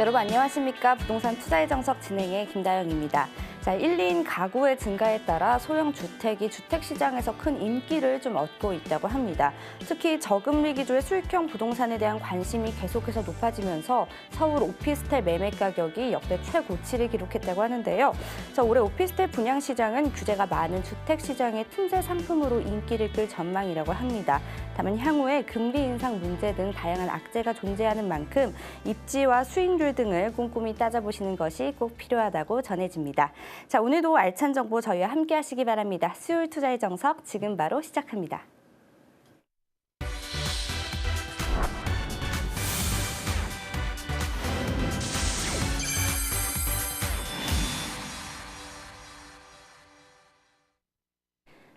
여러분 안녕하십니까? 부동산 투자의 정석 진행의 김다영입니다. 자, 1인 가구의 증가에 따라 소형 주택이 주택시장에서 큰 인기를 좀 얻고 있다고 합니다. 특히 저금리 기조의 수익형 부동산에 대한 관심이 계속해서 높아지면서 서울 오피스텔 매매 가격이 역대 최고치를 기록했다고 하는데요. 자, 올해 오피스텔 분양 시장은 규제가 많은 주택시장의 틈새 상품으로 인기를 끌 전망이라고 합니다. 다만 향후에 금리 인상 문제 등 다양한 악재가 존재하는 만큼 입지와 수익률 등을 꼼꼼히 따져보시는 것이 꼭 필요하다고 전해집니다. 자, 오늘도 알찬 정보 저희와 함께 하시기 바랍니다. 수요일 투자의 정석 지금 바로 시작합니다.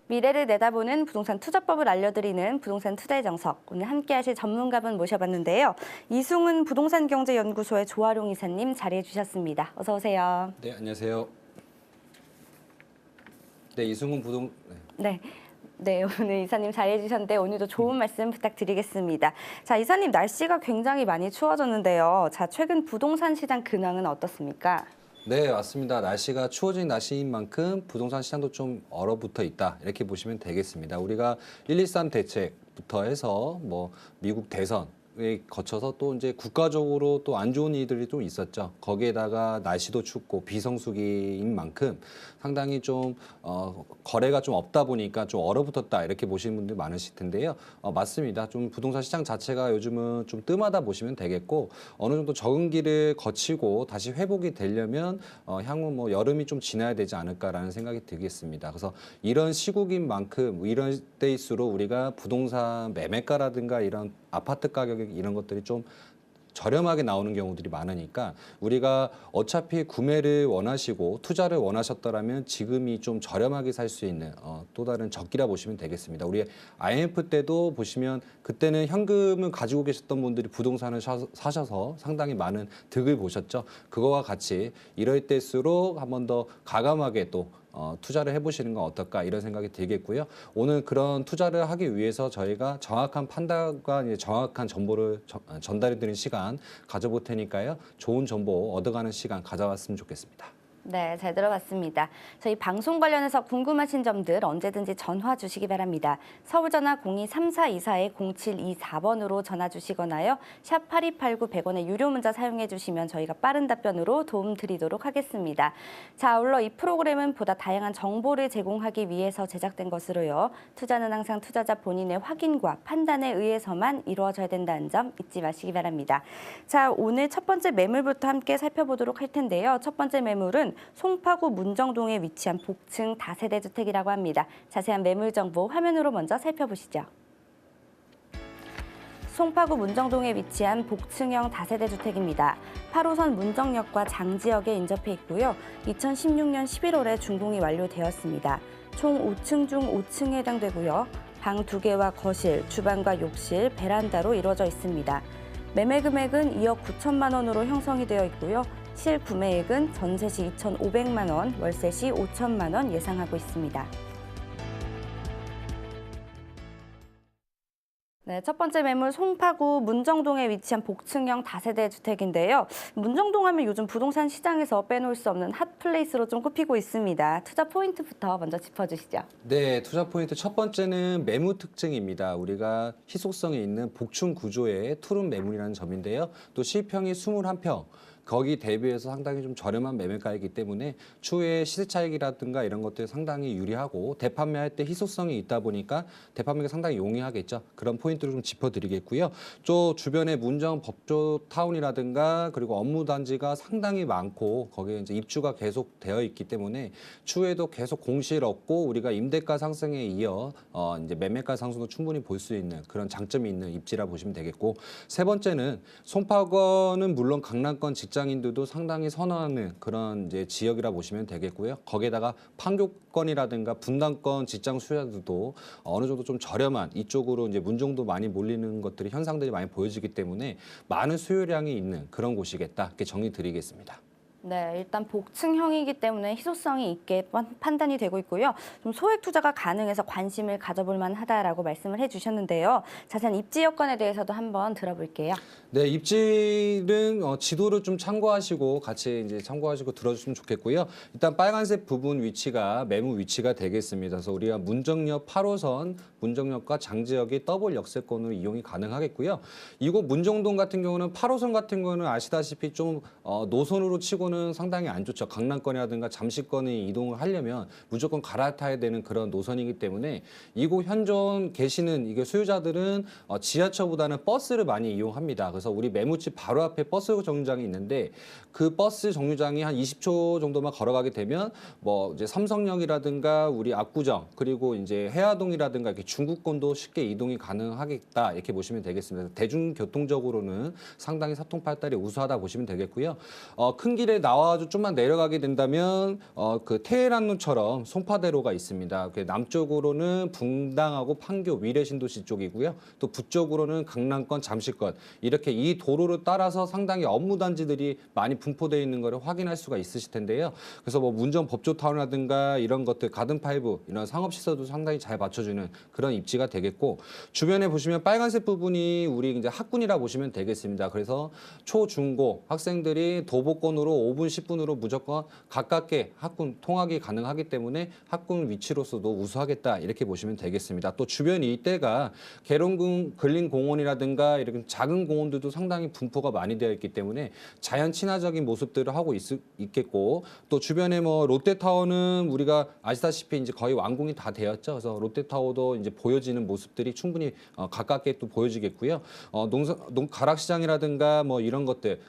미래를 내다보는 부동산 투자법을 알려드리는 부동산 투자의 정석. 오늘 함께 하실 전문가분 모셔봤는데요. 이승훈 부동산경제연구소의 조아룡 이사님 자리해 주셨습니다. 어서 오세요. 네, 안녕하세요. 네, 이승훈 네, 오늘 이사님 자리해 주셨는데 오늘도 좋은 말씀 부탁드리겠습니다. 자, 이사님 날씨가 굉장히 많이 추워졌는데요. 자, 최근 부동산 시장 근황은 어떻습니까? 네, 맞습니다. 날씨가 추워진 날씨인 만큼 부동산 시장도 좀 얼어붙어 있다. 이렇게 보시면 되겠습니다. 우리가 123 대책부터 해서 미국 대선에 거쳐서 또 이제 국가적으로 또 안 좋은 일들이 좀 있었죠. 거기에다가 날씨도 춥고 비성수기인 만큼 상당히 좀 거래가 좀 없다 보니까 좀 얼어붙었다 이렇게 보시는 분들 많으실 텐데요. 맞습니다. 좀 부동산 시장 자체가 요즘은 좀 뜸하다 보시면 되겠고 어느 정도 적응기를 거치고 다시 회복이 되려면 향후 여름이 좀 지나야 되지 않을까라는 생각이 들겠습니다. 그래서 이런 시국인 만큼 이런 때일수록 우리가 부동산 매매가라든가 이런 아파트 가격 이런 것들이 좀 저렴하게 나오는 경우들이 많으니까 우리가 어차피 구매를 원하시고 투자를 원하셨더라면 지금이 좀 저렴하게 살 수 있는 또 다른 적기라 보시면 되겠습니다. 우리 IMF 때도 보시면 그때는 현금을 가지고 계셨던 분들이 부동산을 사셔서 상당히 많은 득을 보셨죠. 그거와 같이 이럴 때일수록 한 번 더 가감하게 또 투자를 해보시는 건 어떨까 이런 생각이 들겠고요. 오늘 그런 투자를 하기 위해서 저희가 정확한 판단과 이제 정확한 정보를 전달해드리는 시간 가져볼 테니까요. 좋은 정보 얻어가는 시간 가져왔으면 좋겠습니다. 네, 잘 들어봤습니다. 저희 방송 관련해서 궁금하신 점들 언제든지 전화 주시기 바랍니다. 서울전화 02-3424-0724번으로 전화 주시거나요. 샵 8289 100원의 유료 문자 사용해 주시면 저희가 빠른 답변으로 도움 드리도록 하겠습니다. 자, 아울러 이 프로그램은 보다 다양한 정보를 제공하기 위해서 제작된 것으로요. 투자는 항상 투자자 본인의 확인과 판단에 의해서만 이루어져야 된다는 점 잊지 마시기 바랍니다. 자, 오늘 첫 번째 매물부터 함께 살펴보도록 할 텐데요. 첫 번째 매물은 송파구 문정동에 위치한 복층 다세대 주택이라고 합니다. 자세한 매물 정보 화면으로 먼저 살펴보시죠. 송파구 문정동에 위치한 복층형 다세대 주택입니다. 8호선 문정역과 장지역에 인접해 있고요. 2016년 11월에 준공이 완료되었습니다. 총 5층 중 5층에 해당되고요. 방 2개와 거실, 주방과 욕실, 베란다로 이루어져 있습니다. 매매 금액은 2억 9천만 원으로 형성이 되어 있고요. 실구매액은 전세 시 2,500만 원, 월세 시 5천만 원 예상하고 있습니다. 네, 첫 번째 매물 송파구 문정동에 위치한 복층형 다세대 주택인데요. 문정동 하면 요즘 부동산 시장에서 빼놓을 수 없는 핫플레이스로 좀 꼽히고 있습니다. 투자 포인트부터 먼저 짚어주시죠. 네, 투자 포인트 첫 번째는 매물 특징입니다. 우리가 희소성이 있는 복층 구조의 투룸 매물이라는 점인데요. 또 실평이 21평. 거기 대비해서 상당히 좀 저렴한 매매가이기 때문에 추후에 시세 차익이라든가 이런 것들이 상당히 유리하고 대판매할 때 희소성이 있다 보니까 대판매가 상당히 용이하겠죠. 그런 포인트를 좀 짚어드리겠고요. 또 주변에 문정 법조타운이라든가 그리고 업무단지가 상당히 많고 거기에 이제 입주가 계속 되어 있기 때문에 추후에도 계속 공실 없고 우리가 임대가 상승에 이어 이제 매매가 상승도 충분히 볼 수 있는 그런 장점이 있는 입지라 보시면 되겠고 세 번째는 송파구는 물론 강남권 직장인들도 상당히 선호하는 그런 이제 지역이라 보시면 되겠고요. 거기에다가 판교권이라든가 분당권 직장 수요자들도 어느 정도 좀 저렴한 이쪽으로 이제 문정도 많이 몰리는 것들이 현상들이 많이 보여지기 때문에 많은 수요량이 있는 그런 곳이겠다 이렇게 정리 드리겠습니다. 네, 일단 복층형이기 때문에 희소성이 있게 판단이 되고 있고요. 좀 소액 투자가 가능해서 관심을 가져볼 만하다라고 말씀을 해주셨는데요. 자세한 입지 여건에 대해서도 한번 들어볼게요. 네, 입지는 지도를 좀 참고하시고 같이 이제 참고하시고 들어주시면 좋겠고요. 일단 빨간색 부분 위치가 매물 위치가 되겠습니다. 그래서 우리가 문정역 8호선 문정역과 장지역이 더블 역세권으로 이용이 가능하겠고요. 이곳 문정동 같은 경우는 8호선 같은 경우는 아시다시피 좀 노선으로 치고는 상당히 안 좋죠. 강남권이라든가 잠시권에 이동을 하려면 무조건 갈아타야 되는 그런 노선이기 때문에 이곳 현존 계시는 이게 수요자들은 지하철보다는 버스를 많이 이용합니다. 그래서 우리 매무집 바로 앞에 버스 정류장이 있는데 그 버스 정류장이 한 20초 정도만 걸어가게 되면 뭐 이제 삼성역이라든가 우리 압구정 그리고 이제 해화동이라든가 이렇게 중구권도 쉽게 이동이 가능하겠다 이렇게 보시면 되겠습니다. 대중교통적으로는 상당히 사통팔달이 우수하다 보시면 되겠고요. 큰 길에 나와서 좀만 내려가게 된다면 그 테헤란로처럼 송파대로가 있습니다. 남쪽으로는 분당하고 판교 위례신도시 쪽이고요. 또 북쪽으로는 강남권 잠실권 이렇게 이 도로를 따라서 상당히 업무단지들이 많이 분포되어 있는 것을 확인할 수가 있으실 텐데요. 그래서 뭐 문정 법조타운이라든가 이런 것들 가든파이브 이런 상업시설도 상당히 잘 받쳐주는 그런 입지가 되겠고 주변에 보시면 빨간색 부분이 우리 이제 학군이라 보시면 되겠습니다. 그래서 초, 중고 학생들이 도보권으로 5분, 10분으로 무조건 가깝게 학군 통학이 가능하기 때문에 학군 위치로서도 우수하겠다 이렇게 보시면 되겠습니다. 또 주변 일대가 계룡궁 근린공원이라든가 이렇게 작은 공원들도 상당히 분포가 많이 되어 있기 때문에 자연 친화적인 모습들을 하고 있겠고 또 주변에 뭐 롯데타워는 우리가 아시다시피 이제 거의 완공이 다 되었죠. 그래서 롯데타워도 이제 보여지는 모습들이 충분히 가깝게 또 보여지겠고요. 가락시장이라든가 뭐 이런 것들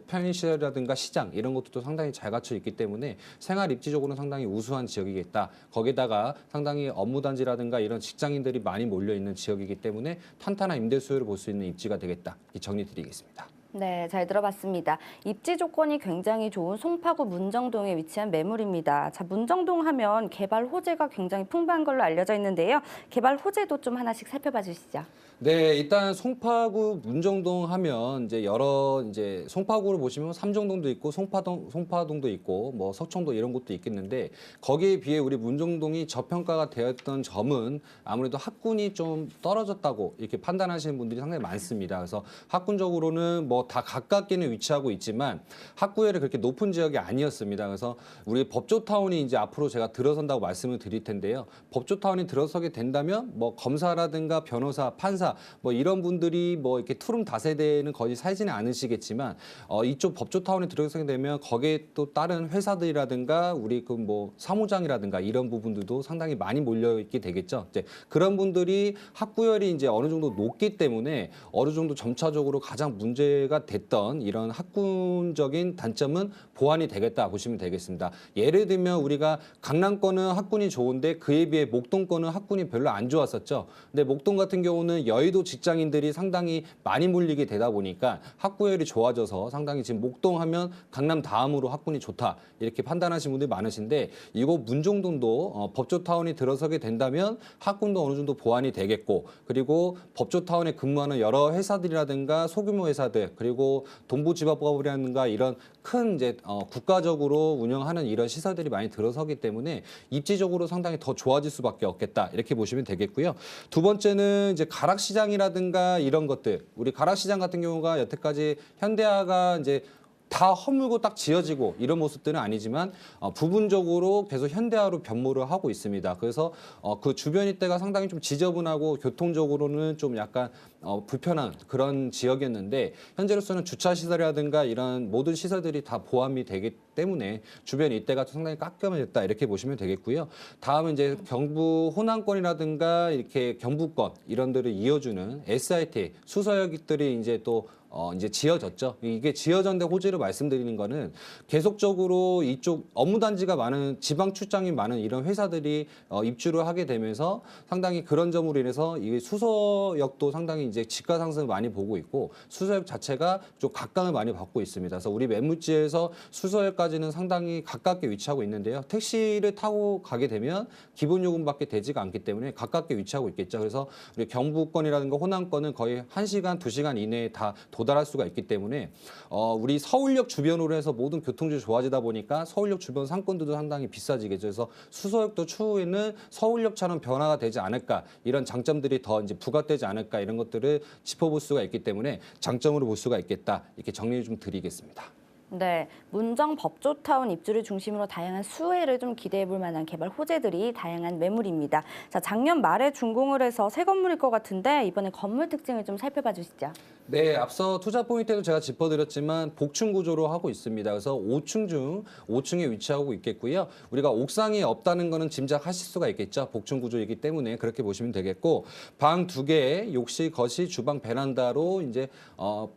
편의시설이라든가 시장 이런 것들도 상당히 잘 갖춰 있기 때문에 생활 입지적으로는 상당히 우수한 지역이겠다. 거기다가 상당히 업무단지라든가 이런 직장인들이 많이 몰려 있는 지역이기 때문에 탄탄한 임대 수요를 볼 수 있는 입지가 되겠다. 이 정리 드리겠습니다. 네, 잘 들어봤습니다. 입지 조건이 굉장히 좋은 송파구 문정동에 위치한 매물입니다. 자, 문정동 하면 개발 호재가 굉장히 풍부한 걸로 알려져 있는데요. 개발 호재도 좀 하나씩 살펴봐 주시죠. 네, 일단 송파구 문정동 하면 이제 여러 이제 송파구를 보시면 삼정동도 있고 송파동도 있고 뭐 석청도 이런 곳도 있겠는데 거기에 비해 우리 문정동이 저평가가 되었던 점은 아무래도 학군이 좀 떨어졌다고 이렇게 판단하시는 분들이 상당히 많습니다. 그래서 학군적으로는 뭐 다 가깝게는 위치하고 있지만 학구열이 그렇게 높은 지역이 아니었습니다. 그래서 우리 법조타운이 이제 앞으로 제가 들어선다고 말씀을 드릴 텐데요. 법조타운이 들어서게 된다면 뭐 검사라든가 변호사, 판사 뭐 이런 분들이 뭐 이렇게 투룸 다세대는 거의 살지는 않으시겠지만 이쪽 법조타운에 들어서게 되면 거기에 또 다른 회사들이라든가 우리 그 뭐 사무장이라든가 이런 부분들도 상당히 많이 몰려 있게 되겠죠. 이제 그런 분들이 학구열이 이제 어느 정도 높기 때문에 어느 정도 점차적으로 가장 문제가 됐던 이런 학군적인 단점은 보완이 되겠다 보시면 되겠습니다. 예를 들면 우리가 강남권은 학군이 좋은데 그에 비해 목동권은 학군이 별로 안 좋았었죠. 근데 목동 같은 경우는 여의도 직장인들이 상당히 많이 몰리게 되다 보니까 학구열이 좋아져서 상당히 지금 목동 하면 강남 다음으로 학군이 좋다 이렇게 판단하시는 분들이 많으신데 이곳 문정동도 법조타운이 들어서게 된다면 학군도 어느 정도 보완이 되겠고 그리고 법조타운에 근무하는 여러 회사들이라든가 소규모 회사들 그리고 동부지방법이라든가 이런 큰 이제 국가적으로 운영하는 이런 시설들이 많이 들어서기 때문에 입지적으로 상당히 더 좋아질 수밖에 없겠다 이렇게 보시면 되겠고요. 두 번째는 이제 가락시장이라든가 이런 것들 우리 가락시장 같은 경우가 여태까지 현대화가 이제 다 허물고 딱 지어지고 이런 모습들은 아니지만 부분적으로 계속 현대화로 변모를 하고 있습니다. 그래서 그 주변 일대가 상당히 좀 지저분하고 교통적으로는 좀 약간 불편한 그런 지역이었는데 현재로서는 주차 시설이라든가 이런 모든 시설들이 다 보완이 되기 때문에 주변 일대가 상당히 깔끔해졌다 이렇게 보시면 되겠고요. 다음은 이제 경부 호남권이라든가 이렇게 경부권 이런 데를 이어주는 SIT 수서역들이 이제 또 이제 지어졌죠. 이게 지어졌는데 호재로 말씀드리는 거는 계속적으로 이쪽 업무단지가 많은 지방 출장이 많은 이런 회사들이 입주를 하게 되면서 상당히 그런 점으로 인해서 이 수서역도 상당히 이제 지가 상승을 많이 보고 있고 수서역 자체가 좀 각광을 많이 받고 있습니다. 그래서 우리 매물지에서 수서역까지는 상당히 가깝게 위치하고 있는데요. 택시를 타고 가게 되면 기본 요금밖에 되지가 않기 때문에 가깝게 위치하고 있겠죠. 그래서 우리 경부권이라든가 호남권은 거의 1시간, 2시간 이내에 다 도달할 수가 있기 때문에 우리 서울역 주변으로 해서 모든 교통주가 좋아지다 보니까 서울역 주변 상권들도 상당히 비싸지겠죠. 그래서 수서역도 추후에는 서울역처럼 변화가 되지 않을까, 이런 장점들이 더 이제 부각되지 않을까, 이런 것들을 짚어볼 수가 있기 때문에 장점으로 볼 수가 있겠다, 이렇게 정리 좀 드리겠습니다. 네, 문정 법조타운 입주를 중심으로 다양한 수혜를 좀 기대해 볼 만한 개발 호재들이 다양한 매물입니다. 자, 작년 말에 준공을 해서 새 건물일 것 같은데 이번에 건물 특징을 좀 살펴봐 주시죠. 네, 앞서 투자 포인트도 제가 짚어드렸지만 복층 구조로 하고 있습니다. 그래서 5층 중 5층에 위치하고 있겠고요. 우리가 옥상이 없다는 거는 짐작하실 수가 있겠죠. 복층 구조이기 때문에 그렇게 보시면 되겠고, 방 2개, 욕실, 거실, 주방, 베란다로 이제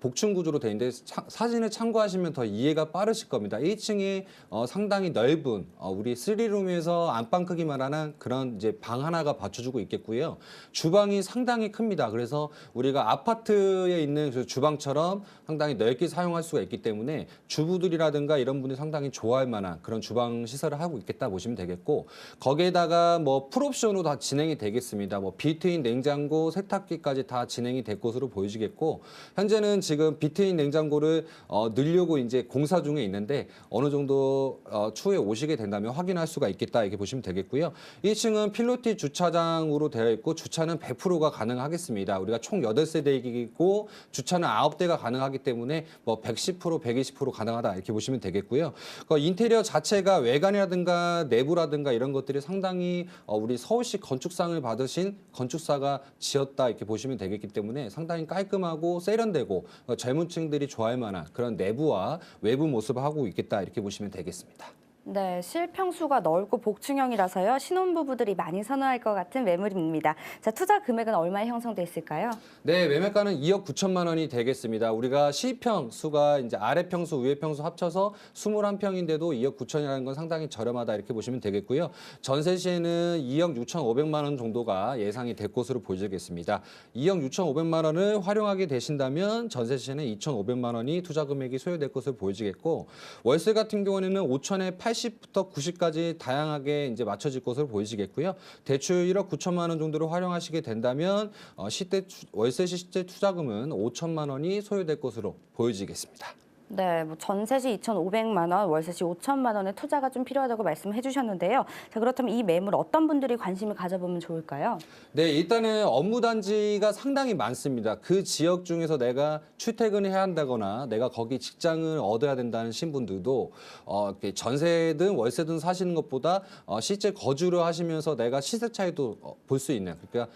복층 구조로 되어 있는데 사진을 참고하시면 더 이해가 빠르실 겁니다. 1층이 상당히 넓은 우리 3룸에서 안방 크기만 하는 그런 이제 방 하나가 받쳐주고 있겠고요. 주방이 상당히 큽니다. 그래서 우리가 아파트에 있는 그 주방처럼 상당히 넓게 사용할 수가 있기 때문에 주부들이라든가 이런 분들이 상당히 좋아할 만한 그런 주방 시설을 하고 있겠다 보시면 되겠고, 거기에다가 뭐 풀옵션으로 다 진행이 되겠습니다. 뭐 비트인 냉장고, 세탁기까지 다 진행이 될 것으로 보여지겠고, 현재는 지금 비트인 냉장고를 넣으려고 이제 공사 중에 있는데 어느 정도 추후에 오시게 된다면 확인할 수가 있겠다, 이렇게 보시면 되겠고요. 1층은 필로티 주차장으로 되어 있고 주차는 100%가 가능하겠습니다. 우리가 총 8세대이고 주차는 9대가 가능하기 때문에 뭐 110%, 120% 가능하다, 이렇게 보시면 되겠고요. 인테리어 자체가 외관이라든가 내부라든가 이런 것들이 상당히 우리 서울시 건축상을 받으신 건축사가 지었다, 이렇게 보시면 되겠기 때문에 상당히 깔끔하고 세련되고 젊은 층들이 좋아할 만한 그런 내부와 외부 모습을 하고 있겠다, 이렇게 보시면 되겠습니다. 네, 실평수가 넓고 복층형이라서요. 신혼부부들이 많이 선호할 것 같은 매물입니다. 자, 투자 금액은 얼마에 형성돼 있을까요? 네, 매매가는 2억 9천만 원이 되겠습니다. 우리가 시평 수가 이제 아래 평수, 위에 평수 합쳐서 21평인데도 2억 9천이라는 건 상당히 저렴하다, 이렇게 보시면 되겠고요. 전세 시에는 2억 6천5백만 원 정도가 예상이 될 것으로 보여지겠습니다. 2억 6천5백만 원을 활용하게 되신다면 전세 시에는 2천5백만 원이 투자 금액이 소요될 것으로 보여지겠고, 월세 같은 경우에는 5천에 80부터 90까지 다양하게 이제 맞춰질 것으로 보이시겠고요. 대출 1억 9천만 원 정도로 활용하시게 된다면 월세 시세 투자금은 5천만 원이 소요될 것으로 보여지겠습니다. 네, 뭐 전세시 2,500만 원, 월세시 5천만 원의 투자가 좀 필요하다고 말씀해 주셨는데요. 자, 그렇다면 이 매물 어떤 분들이 관심을 가져보면 좋을까요? 네, 일단은 업무 단지가 상당히 많습니다. 그 지역 중에서 내가 출퇴근을 해야 한다거나 내가 거기 직장을 얻어야 된다는 신분들도 이렇게 전세든 월세든 사시는 것보다 실제 거주를 하시면서 내가 시세 차이도 볼 수 있는, 그러니까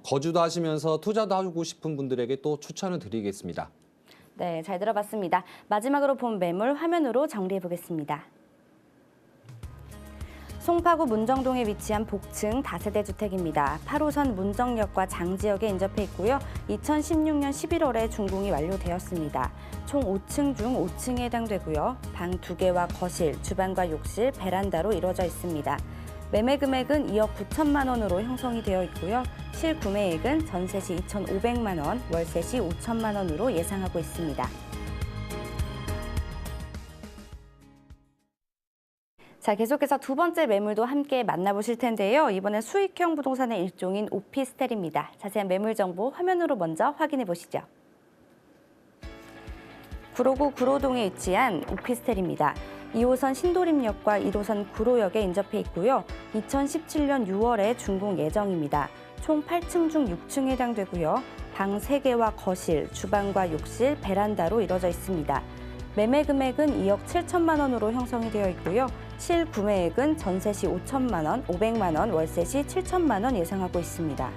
거주도 하시면서 투자도 하고 싶은 분들에게 또 추천을 드리겠습니다. 네, 잘 들어봤습니다. 마지막으로 본 매물 화면으로 정리해 보겠습니다. 송파구 문정동에 위치한 복층 다세대 주택입니다. 8호선 문정역과 장지역에 인접해 있고요. 2016년 11월에 준공이 완료되었습니다. 총 5층 중 5층에 해당되고요. 방 2개와 거실, 주방과 욕실, 베란다로 이루어져 있습니다. 매매 금액은 2억 9천만 원으로 형성이 되어 있고요. 실구매액은 전세시 2,500만 원, 월세시 5천만 원으로 예상하고 있습니다. 자, 계속해서 두 번째 매물도 함께 만나보실 텐데요. 이번엔 수익형 부동산의 일종인 오피스텔입니다. 자세한 매물 정보 화면으로 먼저 확인해 보시죠. 구로구 구로동에 위치한 오피스텔입니다. 2호선 신도림역과 1호선 구로역에 인접해 있고요. 2017년 6월에 준공 예정입니다. 총 8층 중 6층에 해당되고요. 방 3개와 거실, 주방과 욕실, 베란다로 이루어져 있습니다. 매매 금액은 2억 7천만 원으로 형성이 되어 있고요. 실구매액은 전세시 5천만 원, 500만 원, 월세시 7천만 원 예상하고 있습니다.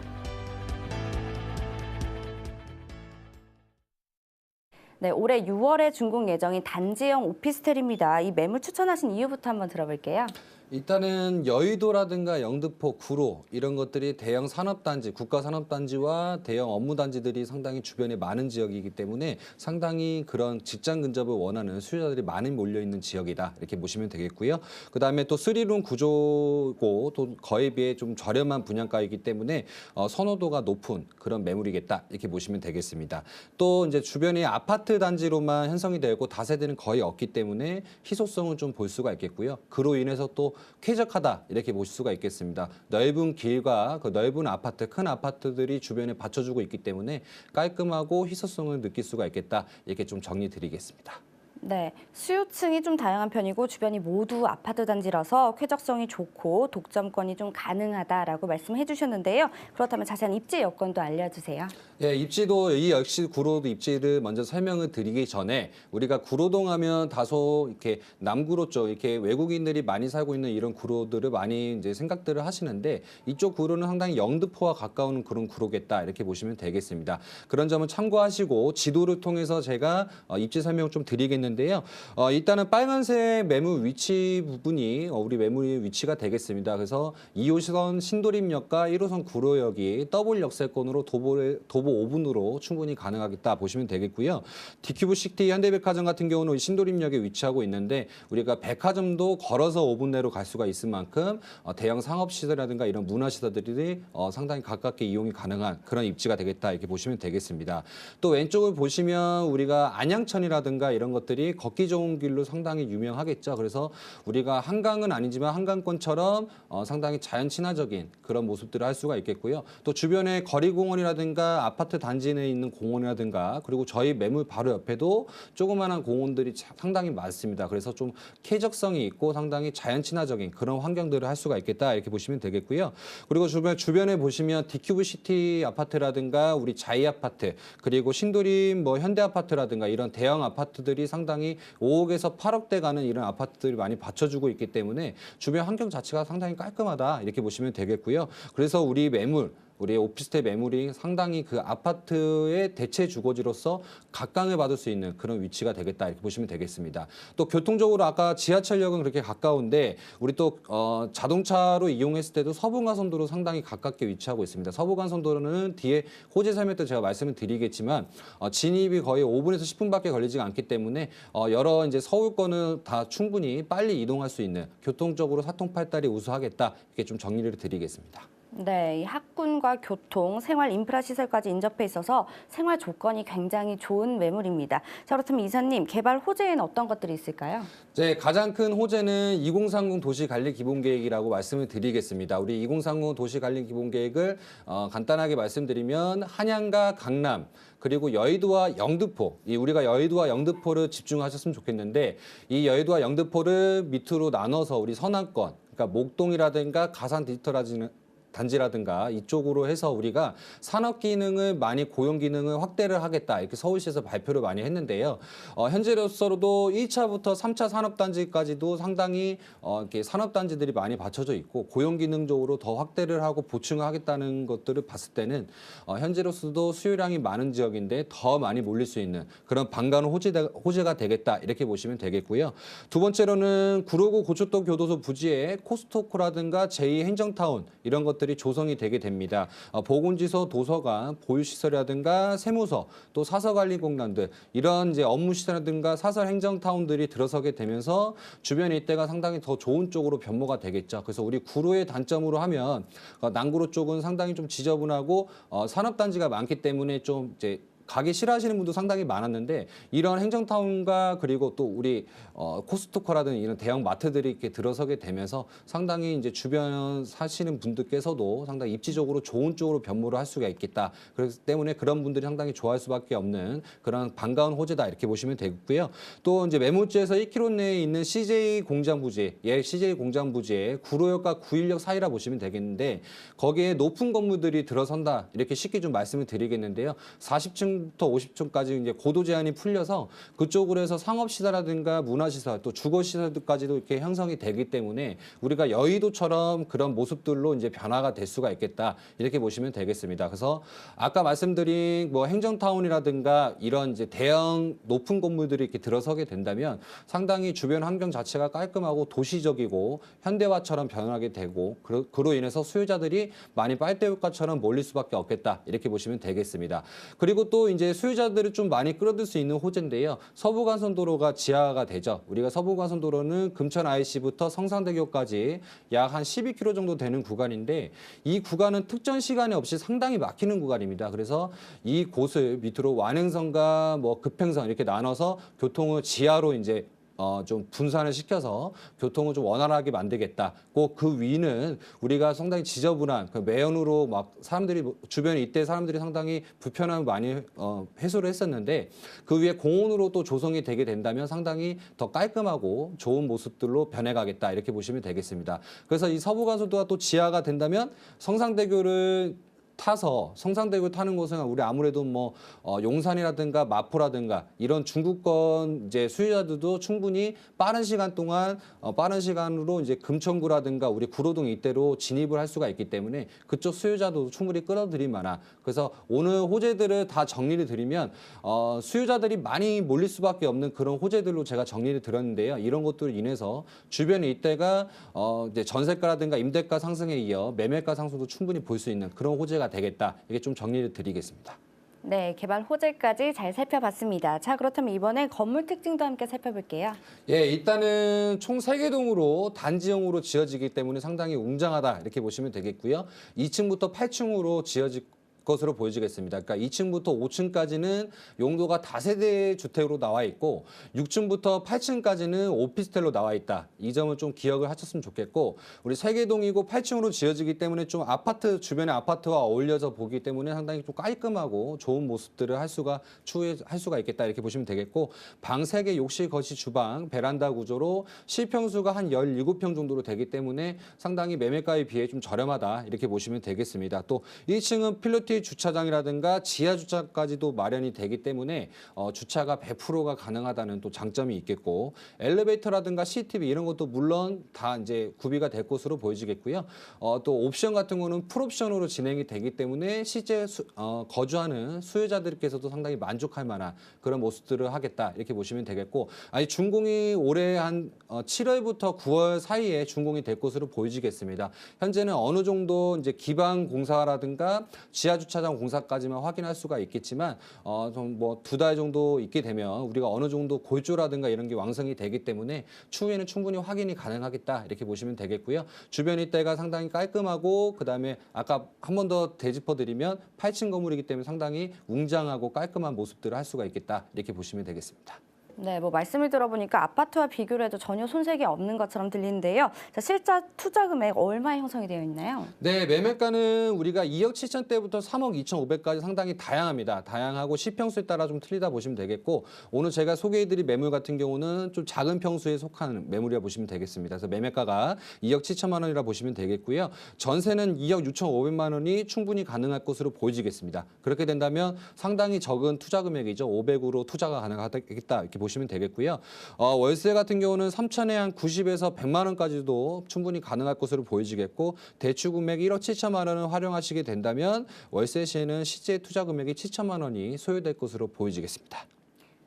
네, 올해 6월에 준공 예정인 단지형 오피스텔입니다. 이 매물 추천하신 이유부터 한번 들어볼게요. 일단은 여의도라든가 영등포, 구로 이런 것들이 대형 산업단지, 국가산업단지와 대형 업무단지들이 상당히 주변에 많은 지역이기 때문에 상당히 그런 직장 근접을 원하는 수요자들이 많이 몰려있는 지역이다 이렇게 보시면 되겠고요. 그다음에 또 3룸 구조고 또 거에 비해 좀 저렴한 분양가이기 때문에 선호도가 높은 그런 매물이겠다 이렇게 보시면 되겠습니다. 또 이제 주변에 아파트 단지로만 형성이 되고 다세대는 거의 없기 때문에 희소성을 좀 볼 수가 있겠고요. 그로 인해서 또 쾌적하다 이렇게 보실 수가 있겠습니다. 넓은 길과 그 넓은 아파트, 큰 아파트들이 주변에 받쳐주고 있기 때문에 깔끔하고 희소성을 느낄 수가 있겠다 이렇게 좀 정리 드리겠습니다. 네, 수요층이 좀 다양한 편이고 주변이 모두 아파트 단지라서 쾌적성이 좋고 독점권이 좀 가능하다라고 말씀해 주셨는데요. 그렇다면 자세한 입지 여건도 알려주세요. 예, 입지도 이 역시 구로도 입지를 먼저 설명을 드리기 전에 우리가 구로동 하면 다소 이렇게 남구로 쪽 이렇게 외국인들이 많이 살고 있는 이런 구로들을 많이 이제 생각들을 하시는데 이쪽 구로는 상당히 영등포와 가까운 그런 구로겠다 이렇게 보시면 되겠습니다. 그런 점은 참고하시고 지도를 통해서 제가 입지 설명을 좀 드리겠는데요. 일단은 빨간색 매물 위치 부분이 우리 매물의 위치가 되겠습니다. 그래서 2호선 신도림역과 1호선 구로역이 더블 역세권으로 도보 5분으로 충분히 가능하겠다 보시면 되겠고요. 디큐브시티 현대백화점 같은 경우는 신도림역에 위치하고 있는데 우리가 백화점도 걸어서 5분 내로 갈 수가 있을 만큼 대형 상업시설이라든가 이런 문화시설들이 상당히 가깝게 이용이 가능한 그런 입지가 되겠다 이렇게 보시면 되겠습니다. 또 왼쪽을 보시면 우리가 안양천이라든가 이런 것들이 걷기 좋은 길로 상당히 유명하겠죠. 그래서 우리가 한강은 아니지만 한강권처럼 상당히 자연 친화적인 그런 모습들을 할 수가 있겠고요. 또 주변에 거리공원이라든가 아파트 단지 내에 있는 공원이라든가 그리고 저희 매물 바로 옆에도 조그마한 공원들이 상당히 많습니다. 그래서 좀 쾌적성이 있고 상당히 자연 친화적인 그런 환경들을 할 수가 있겠다 이렇게 보시면 되겠고요. 그리고 주변에 보시면 디큐브시티 아파트라든가 우리 자이 아파트 그리고 신도림 뭐 현대 아파트라든가 이런 대형 아파트들이 상당히 5억에서 8억대 가는 이런 아파트들이 많이 받쳐주고 있기 때문에 주변 환경 자체가 상당히 깔끔하다 이렇게 보시면 되겠고요. 그래서 우리 오피스텔 매물이 상당히 그 아파트의 대체 주거지로서 각광을 받을 수 있는 그런 위치가 되겠다 이렇게 보시면 되겠습니다. 또 교통적으로 아까 지하철역은 그렇게 가까운데 우리 또 자동차로 이용했을 때도 서부간선도로 상당히 가깝게 위치하고 있습니다. 서부간선도로는 뒤에 호재 설명 때 제가 말씀을 드리겠지만 진입이 거의 5분에서 10분밖에 걸리지 않기 때문에 여러 이제 서울권은 다 충분히 빨리 이동할 수 있는 교통적으로 사통팔달이 우수하겠다 이렇게 좀 정리를 드리겠습니다. 네, 이 학군과 교통, 생활 인프라 시설까지 인접해 있어서 생활 조건이 굉장히 좋은 매물입니다. 자, 그렇다면 이사님, 개발 호재에는 어떤 것들이 있을까요? 네, 가장 큰 호재는 2030 도시관리기본계획이라고 말씀을 드리겠습니다. 우리 2030 도시관리기본계획을 간단하게 말씀드리면 한양과 강남 그리고 여의도와 영등포, 우리가 여의도와 영등포를 집중하셨으면 좋겠는데 이 여의도와 영등포를 밑으로 나눠서 우리 서남권, 그러니까 목동이라든가 가산 디지털 단지라든가 이쪽으로 해서 우리가 산업 기능을 많이 고용 기능을 확대를 하겠다 이렇게 서울시에서 발표를 많이 했는데요. 현재로서도 1차부터 3차 산업단지까지도 상당히 이렇게 산업단지들이 많이 받쳐져 있고 고용 기능적으로 더 확대를 하고 보충을 하겠다는 것들을 봤을 때는 현재로서도 수요량이 많은 지역인데 더 많이 몰릴 수 있는 그런 반가운 호재가 되겠다 이렇게 보시면 되겠고요. 두 번째로는 구로구 고척동 교도소 부지에 코스토코라든가 제2행정타운 이런 것들이 조성이 되게 됩니다. 보건지소, 도서관, 보유시설이라든가 세무서, 또 사서관리공단들 이런 이제 업무시설이라든가 사설행정타운들이 들어서게 되면서 주변 일대가 상당히 더 좋은 쪽으로 변모가 되겠죠. 그래서 우리 구로의 단점으로 하면 남구로 쪽은 상당히 좀 지저분하고 산업단지가 많기 때문에 좀 이제 가기 싫어하시는 분도 상당히 많았는데 이런 행정타운과 그리고 또 우리 코스트코라든지 이런 대형 마트들이 이렇게 들어서게 되면서 상당히 이제 주변 사시는 분들께서도 상당히 입지적으로 좋은 쪽으로 변모를 할 수가 있겠다. 그렇기 때문에 그런 분들이 상당히 좋아할 수밖에 없는 그런 반가운 호재다 이렇게 보시면 되고요. 또 이제 매물지에서 1km 내에 있는 CJ 공장 부지, CJ 공장 부지에 구로역과 구일역 사이라 보시면 되겠는데 거기에 높은 건물들이 들어선다 이렇게 쉽게 좀 말씀을 드리겠는데요. 40층 40층부터 50층까지 이제 고도 제한이 풀려서 그쪽으로 해서 상업시설이라든가 문화시설 또 주거시설까지도 이렇게 형성이 되기 때문에 우리가 여의도처럼 그런 모습들로 이제 변화가 될 수가 있겠다. 이렇게 보시면 되겠습니다. 그래서 아까 말씀드린 뭐 행정타운이라든가 이런 이제 대형 높은 건물들이 이렇게 들어서게 된다면 상당히 주변 환경 자체가 깔끔하고 도시적이고 현대화처럼 변하게 되고 그로 인해서 수요자들이 많이 빨대효과처럼 몰릴 수밖에 없겠다. 이렇게 보시면 되겠습니다. 그리고 또 이제 수요자들을 좀 많이 끌어들 수 있는 호재인데요. 서부간선도로가 지하가 되죠. 우리가 서부간선도로는 금천 IC부터 성산대교까지 약 한 12km 정도 되는 구간인데 이 구간은 특정 시간에 없이 상당히 막히는 구간입니다. 그래서 이 곳을 밑으로 완행선과 뭐 급행선 이렇게 나눠서 교통을 지하로 이제 좀 분산을 시켜서 교통을 좀 원활하게 만들겠다. 꼭 그 위는 우리가 상당히 지저분한 그 매연으로 막 사람들이 주변에 이때 사람들이 상당히 불편함을 많이 해소를 했었는데 그 위에 공원으로 또 조성이 되게 된다면 상당히 더 깔끔하고 좋은 모습들로 변해가겠다. 이렇게 보시면 되겠습니다. 그래서 이 서부간선도가 또 지하가 된다면 성산대교를 타서 성산대교 타는 곳은 우리 아무래도 뭐 용산이라든가 마포라든가 이런 중구권 이제 수요자들도 충분히 빠른 시간 동안 빠른 시간으로 이제 금천구라든가 우리 구로동 이때로 진입을 할 수가 있기 때문에 그쪽 수요자도 충분히 끌어들일 만한 그래서 오늘 호재들을 다 정리를 드리면 수요자들이 많이 몰릴 수밖에 없는 그런 호재들로 제가 정리를 드렸는데요. 이런 것들로 인해서 주변에 이때가 이제 전세가라든가 임대가 상승에 이어 매매가 상승도 충분히 볼 수 있는 그런 호재가 되겠다. 이게 좀 정리를 드리겠습니다. 네, 개발 호재까지 잘 살펴봤습니다. 자, 그렇다면 이번에 건물 특징도 함께 살펴볼게요. 예, 일단은 총 3개 동으로 단지형으로 지어지기 때문에 상당히 웅장하다. 이렇게 보시면 되겠고요. 2층부터 8층으로 지어질 것으로 보여지겠습니다. 그러니까 2층부터 5층까지는 용도가 다세대 주택으로 나와 있고 6층부터 8층까지는 오피스텔로 나와 있다. 이 점을 좀 기억을 하셨으면 좋겠고 우리 3개동이고 8층으로 지어지기 때문에 좀 아파트 주변의 아파트와 어울려서 보기 때문에 상당히 좀 깔끔하고 좋은 모습들을 추후할 수가 있겠다. 이렇게 보시면 되겠고 방 3개 욕실 거실 주방 베란다 구조로 실평수가 한 17평 정도로 되기 때문에 상당히 매매가에 비해 좀 저렴하다. 이렇게 보시면 되겠습니다. 또 1층은 필로티 주차장이라든가 지하 주차까지도 마련이 되기 때문에 주차가 100%가 가능하다는 또 장점이 있겠고 엘리베이터라든가 CCTV 이런 것도 물론 다 이제 구비가 될 것으로 보여지겠고요. 또 옵션 같은 거는 풀옵션으로 진행이 되기 때문에 실제 거주하는 수요자들께서도 상당히 만족할 만한 그런 모습들을 하겠다 이렇게 보시면 되겠고 아니 준공이 올해 한 7월부터 9월 사이에 준공이 될 것으로 보여지겠습니다. 현재는 어느 정도 이제 기반 공사라든가 지하 주차장 공사까지만 확인할 수가 있겠지만 좀 뭐 2달 정도 있게 되면 우리가 어느 정도 골조라든가 이런 게 완성이 되기 때문에 추후에는 충분히 확인이 가능하겠다 이렇게 보시면 되겠고요. 주변 일대가 상당히 깔끔하고 그다음에 아까 한 번 더 되짚어드리면 8층 건물이기 때문에 상당히 웅장하고 깔끔한 모습들을 할 수가 있겠다 이렇게 보시면 되겠습니다. 네, 뭐 말씀을 들어보니까 아파트와 비교를 해도 전혀 손색이 없는 것처럼 들리는데요. 자, 실제 투자 금액 얼마에 형성이 되어 있나요? 네, 매매가는 우리가 2억 7천대부터 3억 2,500까지 상당히 다양합니다. 다양하고 시평수에 따라 좀 틀리다 보시면 되겠고 오늘 제가 소개해드릴 매물 같은 경우는 좀 작은 평수에 속하는 매물이라 보시면 되겠습니다. 그래서 매매가가 2억 7천만 원이라 보시면 되겠고요. 전세는 2억 6,500만 원이 충분히 가능할 것으로 보여지겠습니다. 그렇게 된다면 상당히 적은 투자 금액이죠. 500으로 투자가 가능하겠다 이렇게 보시면 되겠고요. 월세 같은 경우는 3천에 한 90에서 100만 원까지도 충분히 가능할 것으로 보여지겠고 대출 금액 1억 7천만 원을 활용하시게 된다면 월세 시에는 실제 투자 금액이 7천만 원이 소요될 것으로 보여지겠습니다.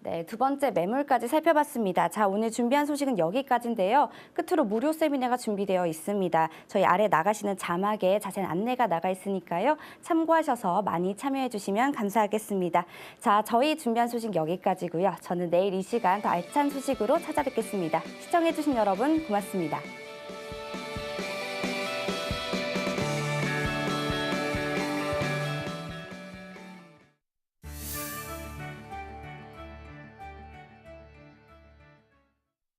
네, 두 번째 매물까지 살펴봤습니다. 자, 오늘 준비한 소식은 여기까지인데요. 끝으로 무료 세미나가 준비되어 있습니다. 저희 아래 나가시는 자막에 자세한 안내가 나가 있으니까요. 참고하셔서 많이 참여해 주시면 감사하겠습니다. 자, 저희 준비한 소식 여기까지고요. 저는 내일 이 시간 더 알찬 소식으로 찾아뵙겠습니다. 시청해 주신 여러분 고맙습니다.